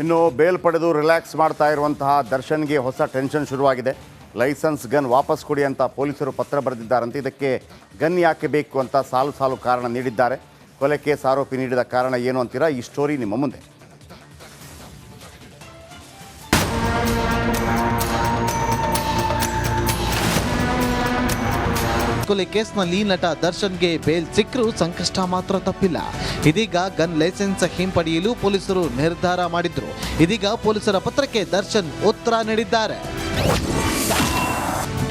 ಇನ್ನು ಬೇಲ್ ಪಡೆದು ರಿಲ್ಯಾಕ್ಸ್ ಮಾಡ್ತಾ ಇರುವಂತಹ ದರ್ಶನ್ಗೆ ಹೊಸ ಟೆನ್ಷನ್ ಶುರುವಾಗಿದೆ. ಲೈಸೆನ್ಸ್ ಗನ್ ವಾಪಸ್ ಕೊಡಿ ಅಂತ ಪೊಲೀಸರು ಪತ್ರ ಬರೆದಿದ್ದಾರಂತೆ. ಇದಕ್ಕೆ ಗನ್ ಯಾಕೆ ಬೇಕು ಅಂತ ಸಾಲು ಸಾಲು ಕಾರಣ ನೀಡಿದ್ದಾರೆ. ಕೊಲೆ ಕೇಸ್ ಆರೋಪಿ ನೀಡಿದ ಕಾರಣ ಏನು ಅಂತೀರಾ? ಈ ಸ್ಟೋರಿ ನಿಮ್ಮ ಮುಂದೆ. ಕೊಲೆ ಕೇಸ್ನಲ್ಲಿ ನಟ ದರ್ಶನ್ಗೆ ಬೇಲ್ ಸಿಕ್ಕರೂ ಸಂಕಷ್ಟ ಮಾತ್ರ ತಪ್ಪಿಲ್ಲ. ಇದೀಗ ಗನ್ ಲೈಸೆನ್ಸ್ ಹಿಂಪಡೆಯಲು ಪೊಲೀಸರು ನಿರ್ಧಾರ ಮಾಡಿದ್ರು. ಇದೀಗ ಪೊಲೀಸರ ಪತ್ರಕ್ಕೆ ದರ್ಶನ್ ಉತ್ತರ ನೀಡಿದ್ದಾರೆ.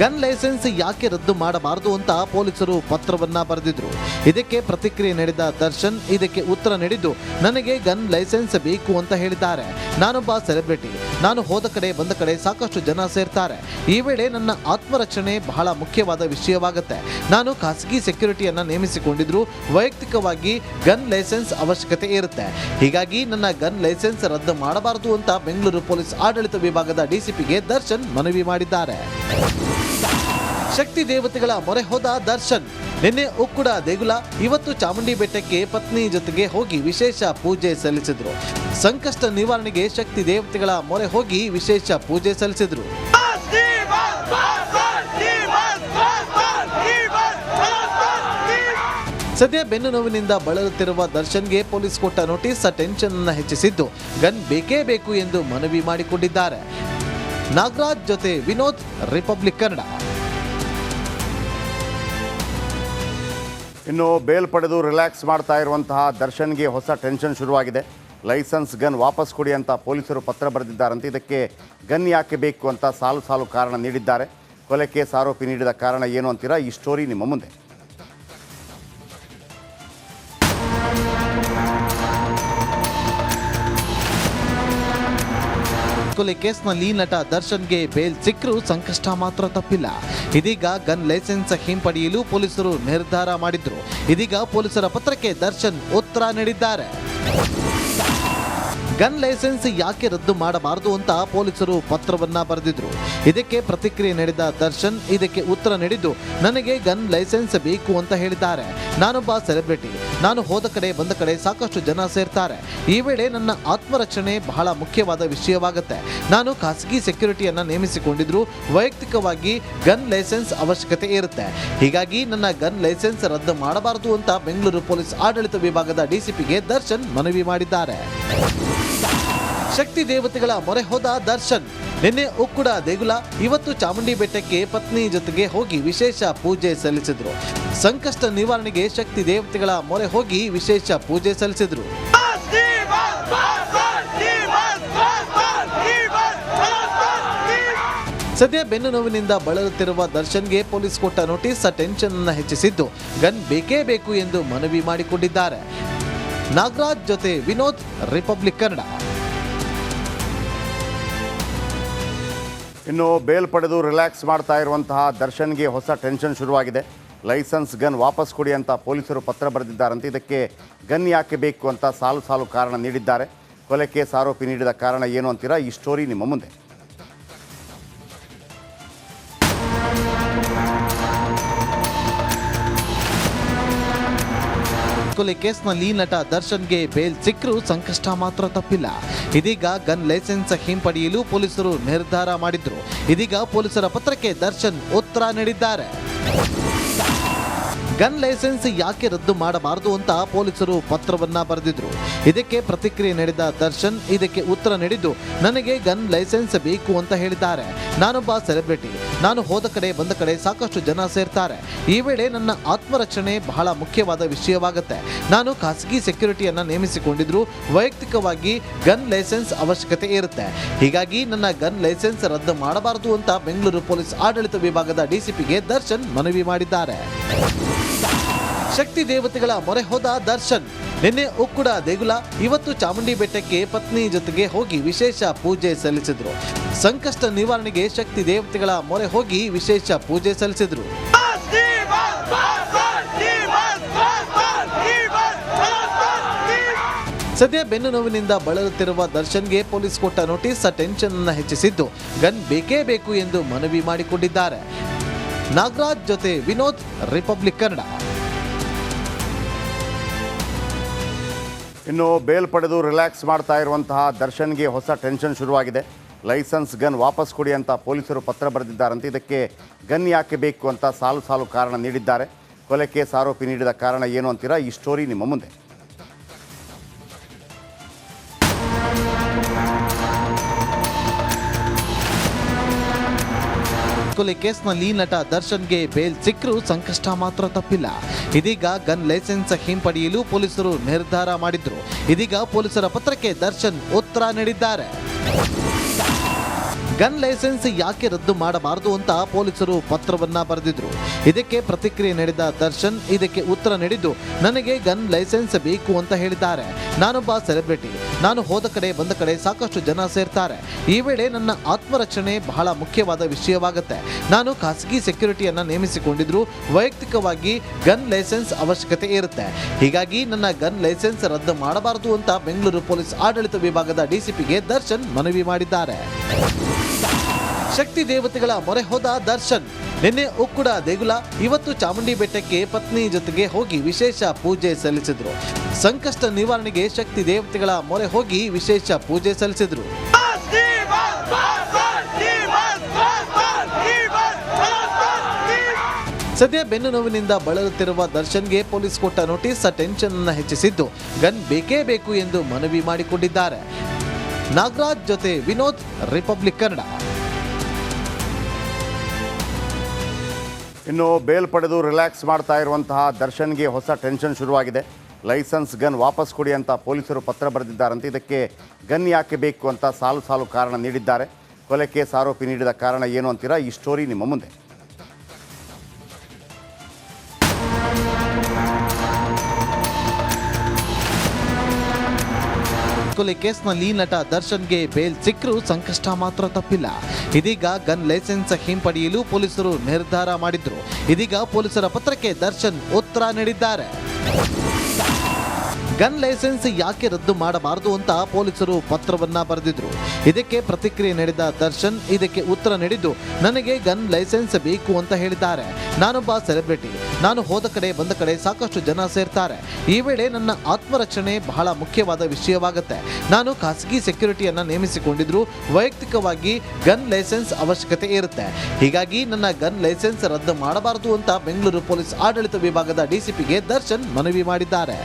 ಗನ್ ಲೈಸೆನ್ಸ್ ಯಾಕೆ ರದ್ದು ಮಾಡಬಾರದು ಅಂತ ಪೊಲೀಸರು ಪತ್ರವನ್ನ ಬರೆದಿದ್ರು. ಇದಕ್ಕೆ ಪ್ರತಿಕ್ರಿಯೆ ನೀಡಿದ ದರ್ಶನ್ ಇದಕ್ಕೆ ಉತ್ತರ ನೀಡಿದ್ದು, ನನಗೆ ಗನ್ ಲೈಸೆನ್ಸ್ ಬೇಕು ಅಂತ ಹೇಳಿದ್ದಾರೆ. ನಾನೊಬ್ಬ ಸೆಲೆಬ್ರಿಟಿ. ನಾನು ಹೋದ ಕಡೆ ಬಂದ ಕಡೆ ಸಾಕಷ್ಟು ಜನ ಸೇರ್ತಾರೆ. ಈ ವೇಳೆ ನನ್ನ ಆತ್ಮರಕ್ಷಣೆ ಬಹಳ ಮುಖ್ಯವಾದ ವಿಷಯವಾಗುತ್ತೆ. ನಾನು ಖಾಸಗಿ ಸೆಕ್ಯೂರಿಟಿಯನ್ನ ನೇಮಿಸಿಕೊಂಡಿದ್ರು. ವೈಯಕ್ತಿಕವಾಗಿ ಗನ್ ಲೈಸೆನ್ಸ್ ಅವಶ್ಯಕತೆ ಇರುತ್ತೆ. ಹೀಗಾಗಿ ನನ್ನ ಗನ್ ಲೈಸೆನ್ಸ್ ರದ್ದು ಮಾಡಬಾರದು ಅಂತ ಬೆಂಗಳೂರು ಪೊಲೀಸ್ ಆಡಳಿತ ವಿಭಾಗದ ಡಿಸಿಪಿಗೆ ದರ್ಶನ್ ಮನವಿ ಮಾಡಿದ್ದಾರೆ. ಶಕ್ತಿ ದೇವತೆಗಳ ಮೊರೆ ಹೋದ ದರ್ಶನ್. ನಿನ್ನೆ ಉಕ್ಕುಡ ದೇಗುಲ, ಇವತ್ತು ಚಾಮುಂಡಿ ಬೆಟ್ಟಕ್ಕೆ ಪತ್ನಿ ಜೊತೆಗೆ ಹೋಗಿ ವಿಶೇಷ ಪೂಜೆ ಸಲ್ಲಿಸಿದ್ರು. ಸಂಕಷ್ಟ ನಿವಾರಣೆಗೆ ಶಕ್ತಿ ದೇವತೆಗಳ ಮೊರೆ ಹೋಗಿ ವಿಶೇಷ ಪೂಜೆ ಸಲ್ಲಿಸಿದ್ರು. ಸದ್ಯ ಬೆನ್ನು ನೋವಿನಿಂದ ಬಳಲುತ್ತಿರುವ ದರ್ಶನ್ಗೆ ಪೊಲೀಸ್ ಕೊಟ್ಟ ನೋಟಿಸ್ ಟೆನ್ಷನ್ ಅನ್ನು ಹೆಚ್ಚಿಸಿದ್ದು, ಗನ್ ಬೇಕೇ ಬೇಕು ಎಂದು ಮನವಿ ಮಾಡಿಕೊಂಡಿದ್ದಾರೆ. ನಾಗರಾಜ್ ಜೊತೆ ವಿನೋದ್, ರಿಪಬ್ಲಿಕ್ ಕನ್ನಡ. ಇನ್ನು ಬೇಲ್ ಪಡೆದು ರಿಲ್ಯಾಕ್ಸ್ ಮಾಡ್ತಾ ಇರುವಂತಹ ದರ್ಶನ್ಗೆ ಹೊಸ ಟೆನ್ಷನ್ ಶುರುವಾಗಿದೆ. ಲೈಸೆನ್ಸ್ ಗನ್ ವಾಪಸ್ ಕೊಡಿ ಅಂತ ಪೊಲೀಸರು ಪತ್ರ ಬರೆದಿದ್ದಾರಂತೆ. ಇದಕ್ಕೆ ಗನ್ ಯಾಕೆ ಬೇಕು ಅಂತ ಸಾಲು ಸಾಲು ಕಾರಣ ನೀಡಿದ್ದಾರೆ. ಕೊಲೆ ಕೇಸ್ ಆರೋಪಿ ನೀಡಿದ ಕಾರಣ ಏನು ಅಂತೀರಾ? ಈ ಸ್ಟೋರಿ ನಿಮ್ಮ ಮುಂದೆ. ಕೊಲೆ ಕೇಸ್ನಲ್ಲಿ ನಟ ದರ್ಶನ್ಗೆ ಬೇಲ್ ಸಿಕ್ಕರೂ ಸಂಕಷ್ಟ ಮಾತ್ರ ತಪ್ಪಿಲ್ಲ. ಇದೀಗ ಗನ್ ಲೈಸೆನ್ಸ್ ಹಿಂಪಡೆಯಲು ಪೊಲೀಸರು ನಿರ್ಧಾರ ಮಾಡಿದ್ರು. ಇದೀಗ ಪೊಲೀಸರ ಪತ್ರಕ್ಕೆ ದರ್ಶನ್ ಉತ್ತರ ನೀಡಿದ್ದಾರೆ. ಗನ್ ಲೈಸೆನ್ಸ್ ಯಾಕೆ ರದ್ದು ಮಾಡಬಾರದು ಅಂತ ಪೊಲೀಸರು ಪತ್ರವನ್ನ ಬರೆದಿದ್ರು. ಇದಕ್ಕೆ ಪ್ರತಿಕ್ರಿಯೆ ನೀಡಿದ ದರ್ಶನ್ ಇದಕ್ಕೆ ಉತ್ತರ ನೀಡಿದ್ದು, ನನಗೆ ಗನ್ ಲೈಸೆನ್ಸ್ ಬೇಕು ಅಂತ ಹೇಳಿದ್ದಾರೆ. ನಾನೊಬ್ಬ ಸೆಲೆಬ್ರಿಟಿ. ನಾನು ಹೋದ ಕಡೆ ಬಂದ ಕಡೆ ಸಾಕಷ್ಟು ಜನ ಸೇರ್ತಾರೆ. ಈ ವೇಳೆ ನನ್ನ ಆತ್ಮರಕ್ಷಣೆ ಬಹಳ ಮುಖ್ಯವಾದ ವಿಷಯವಾಗುತ್ತೆ. ನಾನು ಖಾಸಗಿ ಸೆಕ್ಯೂರಿಟಿಯನ್ನ ನೇಮಿಸಿಕೊಂಡಿದ್ರು. ವೈಯಕ್ತಿಕವಾಗಿ ಗನ್ ಲೈಸೆನ್ಸ್ ಅವಶ್ಯಕತೆ ಇರುತ್ತೆ. ಹೀಗಾಗಿ ನನ್ನ ಗನ್ ಲೈಸೆನ್ಸ್ ರದ್ದು ಮಾಡಬಾರದು ಅಂತ ಬೆಂಗಳೂರು ಪೊಲೀಸ್ ಆಡಳಿತ ವಿಭಾಗದ ಡಿಸಿಪಿಗೆ ದರ್ಶನ್ ಮನವಿ ಮಾಡಿದ್ದಾರೆ. ಶಕ್ತಿ ದೇವತೆಗಳ ಮೊರೆ ಹೋದ ದರ್ಶನ್. ನಿನ್ನೆ ಉಕ್ಕುಡ ದೇಗುಲ, ಇವತ್ತು ಚಾಮುಂಡಿ ಬೆಟ್ಟಕ್ಕೆ ಪತ್ನಿ ಜೊತೆಗೆ ಹೋಗಿ ವಿಶೇಷ ಪೂಜೆ ಸಲ್ಲಿಸಿದ್ರು. ಸಂಕಷ್ಟ ನಿವಾರಣೆಗೆ ಶಕ್ತಿ ದೇವತೆಗಳ ಮೊರೆ ಹೋಗಿ ವಿಶೇಷ ಪೂಜೆ ಸಲ್ಲಿಸಿದ್ರು. ಸದ್ಯ ಬೆನ್ನು ನೋವಿನಿಂದ ಬಳಲುತ್ತಿರುವ ದರ್ಶನ್ಗೆ ಪೊಲೀಸ್ ಕೊಟ್ಟ ನೋಟಿಸ್ ಟೆನ್ಷನ್ ಅನ್ನು ಹೆಚ್ಚಿಸಿದ್ದು, ಗನ್ ಬೇಕೇ ಬೇಕು ಎಂದು ಮನವಿ ಮಾಡಿಕೊಂಡಿದ್ದಾರೆ. ನಾಗರಾಜ್ ಜೊತೆ ವಿನೋದ್, ರಿಪಬ್ಲಿಕ್ ಕನ್ನಡ. ಇನ್ನು ಬೇಲ್ ಪಡೆದು ರಿಲ್ಯಾಕ್ಸ್ ಮಾಡ್ತಾ ಇರುವಂತಹ ದರ್ಶನ್ಗೆ ಹೊಸ ಟೆನ್ಷನ್ ಶುರುವಾಗಿದೆ. ಲೈಸೆನ್ಸ್ ಗನ್ ವಾಪಸ್ ಕೊಡಿ ಅಂತ ಪೊಲೀಸರು ಪತ್ರ ಬರೆದಿದ್ದಾರಂತೆ. ಇದಕ್ಕೆ ಗನ್ ಯಾಕೆ ಬೇಕು ಅಂತ ಸಾಲು ಸಾಲು ಕಾರಣ ನೀಡಿದ್ದಾರೆ. ಕೊಲೆ ಕೇಸ್ ಆರೋಪಿ ನೀಡಿದ ಕಾರಣ ಏನು ಅಂತೀರಾ? ಈ ಸ್ಟೋರಿ ನಿಮ್ಮ ಮುಂದೆ. ಕೊಲೆ ಕೇಸ್ನಲ್ಲಿ ನಟ ದರ್ಶನ್ಗೆ ಬೇಲ್ ಸಿಕ್ಕರೂ ಸಂಕಷ್ಟ ಮಾತ್ರ ತಪ್ಪಿಲ್ಲ. ಇದೀಗ ಗನ್ ಲೈಸೆನ್ಸ್ ಹಿಂಪಡೆಯಲು ಪೊಲೀಸರು ನಿರ್ಧಾರ ಮಾಡಿದ್ರು. ಇದೀಗ ಪೊಲೀಸರ ಪತ್ರಕ್ಕೆ ದರ್ಶನ್ ಉತ್ತರ ನೀಡಿದ್ದಾರೆ. ಗನ್ ಲೈಸೆನ್ಸ್ ಯಾಕೆ ರದ್ದು ಮಾಡಬಾರದು ಅಂತ ಪೊಲೀಸರು ಪತ್ರವನ್ನ ಬರೆದಿದ್ರು. ಇದಕ್ಕೆ ಪ್ರತಿಕ್ರಿಯೆ ನೀಡಿದ ದರ್ಶನ್ ಇದಕ್ಕೆ ಉತ್ತರ ನೀಡಿದ್ದು, ನನಗೆ ಗನ್ ಲೈಸೆನ್ಸ್ ಬೇಕು ಅಂತ ಹೇಳಿದ್ದಾರೆ. ನಾನೊಬ್ಬ ಸೆಲೆಬ್ರಿಟಿ. ನಾನು ಹೋದ ಕಡೆ ಬಂದ ಕಡೆ ಸಾಕಷ್ಟು ಜನ ಸೇರ್ತಾರೆ. ಈ ವೇಳೆ ನನ್ನ ಆತ್ಮರಕ್ಷಣೆ ಬಹಳ ಮುಖ್ಯವಾದ ವಿಷಯವಾಗುತ್ತೆ. ನಾನು ಖಾಸಗಿ ಸೆಕ್ಯೂರಿಟಿಯನ್ನ ನೇಮಿಸಿಕೊಂಡಿದ್ರು. ವೈಯಕ್ತಿಕವಾಗಿ ಗನ್ ಲೈಸೆನ್ಸ್ ಅವಶ್ಯಕತೆ ಇರುತ್ತೆ. ಹೀಗಾಗಿ ನನ್ನ ಗನ್ ಲೈಸೆನ್ಸ್ ರದ್ದು ಮಾಡಬಾರದು ಅಂತ ಬೆಂಗಳೂರು ಪೊಲೀಸ್ ಆಡಳಿತ ವಿಭಾಗದ ಡಿಸಿಪಿಗೆ ದರ್ಶನ್ ಮನವಿ ಮಾಡಿದ್ದಾರೆ. ಶಕ್ತಿ ದೇವತೆಗಳ ಮೊರೆ ಹೋದ ದರ್ಶನ್. ನಿನ್ನೆ ಉಕ್ಕುಡ ದೇಗುಲ, ಇವತ್ತು ಚಾಮುಂಡಿ ಬೆಟ್ಟಕ್ಕೆ ಪತ್ನಿ ಜೊತೆಗೆ ಹೋಗಿ ವಿಶೇಷ ಪೂಜೆ ಸಲ್ಲಿಸಿದ್ರು. ಸಂಕಷ್ಟ ನಿವಾರಣೆಗೆ ಶಕ್ತಿ ದೇವತೆಗಳ ಮೊರೆ ಹೋಗಿ ವಿಶೇಷ ಪೂಜೆ ಸಲ್ಲಿಸಿದ್ರು. ಸದ್ಯ ಬೆನ್ನು ನೋವಿನಿಂದ ಬಳಲುತ್ತಿರುವ ದರ್ಶನ್ಗೆ ಪೊಲೀಸ್ ಕೊಟ್ಟ ನೋಟಿಸ್ ಟೆನ್ಷನ್ ಅನ್ನು ಹೆಚ್ಚಿಸಿದ್ದು, ಗನ್ ಬೇಕೇ ಬೇಕು ಎಂದು ಮನವಿ ಮಾಡಿಕೊಂಡಿದ್ದಾರೆ. ನಾಗರಾಜ್ ಜೊತೆ ವಿನೋದ್, ರಿಪಬ್ಲಿಕ್ ಕನ್ನಡ. ಇನ್ನು ಬೇಲ್ ಪಡೆದು ರಿಲ್ಯಾಕ್ಸ್ ಮಾಡ್ತಾ ಇರುವಂತಹ ದರ್ಶನ್ಗೆ ಹೊಸ ಟೆನ್ಷನ್ ಶುರುವಾಗಿದೆ. ಲೈಸೆನ್ಸ್ ಗನ್ ವಾಪಸ್ ಕೊಡಿ ಅಂತ ಪೊಲೀಸರು ಪತ್ರ ಬರೆದಿದ್ದಾರಂತೆ. ಇದಕ್ಕೆ ಗನ್ ಯಾಕೆ ಬೇಕು ಅಂತ ಸಾಲು ಸಾಲು ಕಾರಣ ನೀಡಿದ್ದಾರೆ. ಕೊಲೆ ಕೇಸ್ ಆರೋಪಿ ನೀಡಿದ ಕಾರಣ ಏನು ಅಂತೀರಾ? ಈ ಸ್ಟೋರಿ ನಿಮ್ಮ ಮುಂದೆ. ಕೊಲೆ ಕೇಸ್ನಲ್ಲಿ ನಟ ದರ್ಶನ್ಗೆ ಬೇಲ್ ಸಿಕ್ಕರೂ ಸಂಕಷ್ಟ ಮಾತ್ರ ತಪ್ಪಿಲ್ಲ. ಇದೀಗ ಗನ್ ಲೈಸೆನ್ಸ್ ಹಿಂಪಡೆಯಲು ಪೊಲೀಸರು ನಿರ್ಧಾರ ಮಾಡಿದ್ರು. ಇದೀಗ ಪೊಲೀಸರ ಪತ್ರಕ್ಕೆ ದರ್ಶನ್ ಉತ್ತರ ನೀಡಿದ್ದಾರೆ. ಗನ್ ಲೈಸೆನ್ಸ್ ಯಾಕೆ ರದ್ದು ಮಾಡಬಾರದು ಅಂತ ಪೊಲೀಸರು ಪತ್ರವನ್ನ ಬರೆದಿದ್ರು. ಇದಕ್ಕೆ ಪ್ರತಿಕ್ರಿಯೆ ನೀಡಿದ ದರ್ಶನ್ ಇದಕ್ಕೆ ಉತ್ತರ ನೀಡಿದ್ದು, ನನಗೆ ಗನ್ ಲೈಸೆನ್ಸ್ ಬೇಕು ಅಂತ ಹೇಳಿದ್ದಾರೆ. ನಾನೊಬ್ಬ ಸೆಲೆಬ್ರಿಟಿ. ನಾನು ಹೋದ ಕಡೆ ಬಂದ ಕಡೆ ಸಾಕಷ್ಟು ಜನ ಸೇರ್ತಾರೆ. ಈ ವೇಳೆ ನನ್ನ ಆತ್ಮರಕ್ಷಣೆ ಬಹಳ ಮುಖ್ಯವಾದ ವಿಷಯವಾಗುತ್ತೆ. ನಾನು ಖಾಸಗಿ ಸೆಕ್ಯೂರಿಟಿಯನ್ನ ನೇಮಿಸಿಕೊಂಡಿದ್ರು. ವೈಯಕ್ತಿಕವಾಗಿ ಗನ್ ಲೈಸೆನ್ಸ್ ಅವಶ್ಯಕತೆ ಇರುತ್ತೆ. ಹೀಗಾಗಿ ನನ್ನ ಗನ್ ಲೈಸೆನ್ಸ್ ರದ್ದು ಮಾಡಬಾರದು ಅಂತ ಬೆಂಗಳೂರು ಪೊಲೀಸ್ ಆಡಳಿತ ವಿಭಾಗದ ಡಿಸಿಪಿಗೆ ದರ್ಶನ್ ಮನವಿ ಮಾಡಿದ್ದಾರೆ. ಶಕ್ತಿ ದೇವತೆಗಳ ಮೊರೆ ಹೋದ ದರ್ಶನ್. ನಿನ್ನೆ ಉಕ್ಕುಡ ದೇಗುಲ, ಇವತ್ತು ಚಾಮುಂಡಿ ಬೆಟ್ಟಕ್ಕೆ ಪತ್ನಿ ಜೊತೆಗೆ ಹೋಗಿ ವಿಶೇಷ ಪೂಜೆ ಸಲ್ಲಿಸಿದ್ರು. ಸಂಕಷ್ಟ ನಿವಾರಣೆಗೆ ಶಕ್ತಿ ದೇವತೆಗಳ ಮೊರೆ ಹೋಗಿ ವಿಶೇಷ ಪೂಜೆ ಸಲ್ಲಿಸಿದ್ರು. ಸದ್ಯ ಬೆನ್ನು ನೋವಿನಿಂದ ಬಳಲುತ್ತಿರುವ ದರ್ಶನ್ಗೆ ಪೊಲೀಸ್ ಕೊಟ್ಟ ನೋಟಿಸ್ ಟೆನ್ಷನ್ ಅನ್ನು ಹೆಚ್ಚಿಸಿದ್ದು, ಗನ್ ಬೇಕೇ ಬೇಕು ಎಂದು ಮನವಿ ಮಾಡಿಕೊಂಡಿದ್ದಾರೆ. ನಾಗರಾಜ್ ಜೊತೆ ವಿನೋದ್, ರಿಪಬ್ಲಿಕ್ ಕನ್ನಡ. ಇನ್ನು ಬೇಲ್ ಪಡೆದು ರಿಲ್ಯಾಕ್ಸ್ ಮಾಡ್ತಾ ಇರುವಂತಹ ದರ್ಶನ್ಗೆ ಹೊಸ ಟೆನ್ಷನ್ ಶುರುವಾಗಿದೆ. ಲೈಸೆನ್ಸ್ ಗನ್ ವಾಪಸ್ ಕೊಡಿ ಅಂತ ಪೊಲೀಸರು ಪತ್ರ ಬರೆದಿದ್ದಾರಂತೆ. ಇದಕ್ಕೆ ಗನ್ ಯಾಕೆ ಬೇಕು ಅಂತ ಸಾಲು ಸಾಲು ಕಾರಣ ನೀಡಿದ್ದಾರೆ. ಕೊಲೆ ಕೇಸ್ ಆರೋಪಿ ನೀಡಿದ ಕಾರಣ ಏನು ಅಂತೀರಾ? ಈ ಸ್ಟೋರಿ ನಿಮ್ಮ ಮುಂದೆ. ಕೊಲೆ ಕೇಸ್ನಲ್ಲಿ ನಟ ದರ್ಶನ್ಗೆ ಬೇಲ್ ಸಿಕ್ಕರೂ ಸಂಕಷ್ಟ ಮಾತ್ರ ತಪ್ಪಿಲ್ಲ. ಇದೀಗ ಗನ್ ಲೈಸೆನ್ಸ್ ಹಿಂಪಡೆಯಲು ಪೊಲೀಸರು ನಿರ್ಧಾರ ಮಾಡಿದ್ರು. ಇದೀಗ ಪೊಲೀಸರ ಪತ್ರಕ್ಕೆ ದರ್ಶನ್ ಉತ್ತರ ನೀಡಿದ್ದಾರೆ. ಗನ್ ಲೈಸೆನ್ಸ್ ಯಾಕೆ ರದ್ದು ಮಾಡಬಾರದು ಅಂತ ಪೊಲೀಸರು ಪತ್ರವನ್ನ ಬರೆದಿದ್ರು. ಇದಕ್ಕೆ ಪ್ರತಿಕ್ರಿಯೆ ನೀಡಿದ ದರ್ಶನ್ ಇದಕ್ಕೆ ಉತ್ತರ ನೀಡಿದ್ದು, ನನಗೆ ಗನ್ ಲೈಸೆನ್ಸ್ ಬೇಕು ಅಂತ ಹೇಳಿದ್ದಾರೆ. ನಾನೊಬ್ಬ ಸೆಲೆಬ್ರಿಟಿ. ನಾನು ಹೋದ ಕಡೆ ಬಂದ ಕಡೆ ಸಾಕಷ್ಟು ಜನ ಸೇರ್ತಾರೆ. ಈ ವೇಳೆ ನನ್ನ ಆತ್ಮರಕ್ಷಣೆ ಬಹಳ ಮುಖ್ಯವಾದ ವಿಷಯವಾಗುತ್ತೆ. ನಾನು ಖಾಸಗಿ ಸೆಕ್ಯೂರಿಟಿಯನ್ನ ನೇಮಿಸಿಕೊಂಡಿದ್ರು. ವೈಯಕ್ತಿಕವಾಗಿ ಗನ್ ಲೈಸೆನ್ಸ್ ಅವಶ್ಯಕತೆ ಇರುತ್ತೆ. ಹೀಗಾಗಿ ನನ್ನ ಗನ್ ಲೈಸೆನ್ಸ್ ರದ್ದು ಮಾಡಬಾರದು ಅಂತ ಬೆಂಗಳೂರು ಪೊಲೀಸ್ ಆಡಳಿತ ವಿಭಾಗದ ಡಿಸಿಪಿಗೆ ದರ್ಶನ್ ಮನವಿ ಮಾಡಿದ್ದಾರೆ.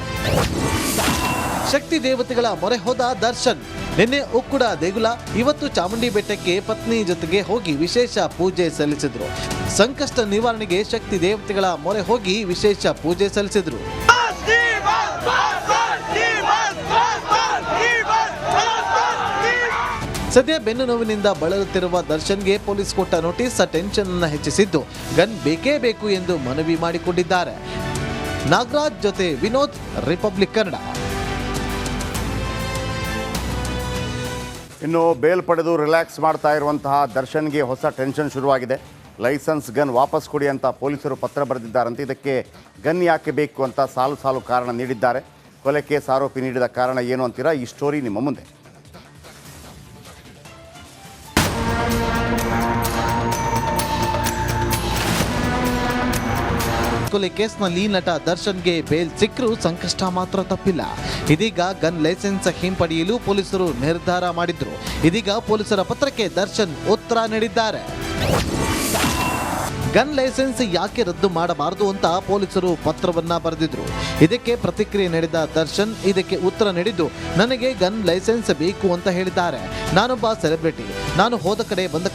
ಶಕ್ತಿ ದೇವತೆಗಳ ಮೊರೆ ಹೋದ ದರ್ಶನ್. ನಿನ್ನೆ ಉಕ್ಕುಡ ದೇಗುಲ, ಇವತ್ತು ಚಾಮುಂಡಿ ಬೆಟ್ಟಕ್ಕೆ ಪತ್ನಿ ಜೊತೆಗೆ ಹೋಗಿ ವಿಶೇಷ ಪೂಜೆ ಸಲ್ಲಿಸಿದ್ರು. ಸಂಕಷ್ಟ ನಿವಾರಣೆಗೆ ಶಕ್ತಿ ದೇವತೆಗಳ ಮೊರೆ ಹೋಗಿ ವಿಶೇಷ ಪೂಜೆ ಸಲ್ಲಿಸಿದ್ರು. ಸದ್ಯ ಬೆನ್ನು ನೋವಿನಿಂದ ಬಳಲುತ್ತಿರುವ ದರ್ಶನ್ಗೆ ಪೊಲೀಸ್ ಕೊಟ್ಟ ನೋಟಿಸ್ ಟೆನ್ಷನ್ ಅನ್ನು ಹೆಚ್ಚಿಸಿದ್ದು, ಗನ್ ಬೇಕೇ ಬೇಕು ಎಂದು ಮನವಿ ಮಾಡಿಕೊಂಡಿದ್ದಾರೆ. ನಾಗರಾಜ್ ಜೊತೆ ವಿನೋದ್, ರಿಪಬ್ಲಿಕ್ ಕನ್ನಡ. ಇನ್ನು ಬೇಲ್ ಪಡೆದು ರಿಲ್ಯಾಕ್ಸ್ ಮಾಡ್ತಾ ಇರುವಂತಹ ದರ್ಶನ್ಗೆ ಹೊಸ ಟೆನ್ಷನ್ ಶುರುವಾಗಿದೆ. ಲೈಸೆನ್ಸ್ ಗನ್ ವಾಪಸ್ ಕೊಡಿ ಅಂತ ಪೊಲೀಸರು ಪತ್ರ ಬರೆದಿದ್ದಾರಂತೆ. ಇದಕ್ಕೆ ಗನ್ ಯಾಕೆ ಬೇಕು ಅಂತ ಸಾಲು ಸಾಲು ಕಾರಣ ನೀಡಿದ್ದಾರೆ. ಕೊಲೆ ಕೇಸ್ ಆರೋಪಿ ನೀಡಿದ ಕಾರಣ ಏನು ಅಂತೀರಾ? ಈ ಸ್ಟೋರಿ ನಿಮ್ಮ ಮುಂದೆ. ಕೊಲೆ ಕೇಸ್ನಲ್ಲಿ ನಟ ದರ್ಶನ್ಗೆ ಬೇಲ್ ಸಿಕ್ಕರೂ ಸಂಕಷ್ಟ ಮಾತ್ರ ತಪ್ಪಿಲ್ಲ. ಇದೀಗ ಗನ್ ಲೈಸೆನ್ಸ್ ಹಿಂಪಡೆಯಲು ಪೊಲೀಸರು ನಿರ್ಧಾರ ಮಾಡಿದ್ರು. ಇದೀಗ ಪೊಲೀಸರ ಪತ್ರಕ್ಕೆ ದರ್ಶನ್ ಉತ್ತರ ನೀಡಿದ್ದಾರೆ. ಗನ್ ಲೈಸೆನ್ಸ್ ಯಾಕೆ ರದ್ದು ಮಾಡಬಾರದು ಅಂತ ಪೊಲೀಸರು ಪತ್ರವನ್ನ ಬರೆದಿದ್ರು. ಇದಕ್ಕೆ ಪ್ರತಿಕ್ರಿಯೆ ನೀಡಿದ ದರ್ಶನ್ ಇದಕ್ಕೆ ಉತ್ತರ ನೀಡಿದ್ದು, ನನಗೆ ಗನ್ ಲೈಸೆನ್ಸ್ ಬೇಕು ಅಂತ ಹೇಳಿದ್ದಾರೆ. ನಾನೊಬ್ಬ ಸೆಲೆಬ್ರಿಟಿ. ನಾನು ಹೋದ ಕಡೆ ಬಂದ ಕಡೆ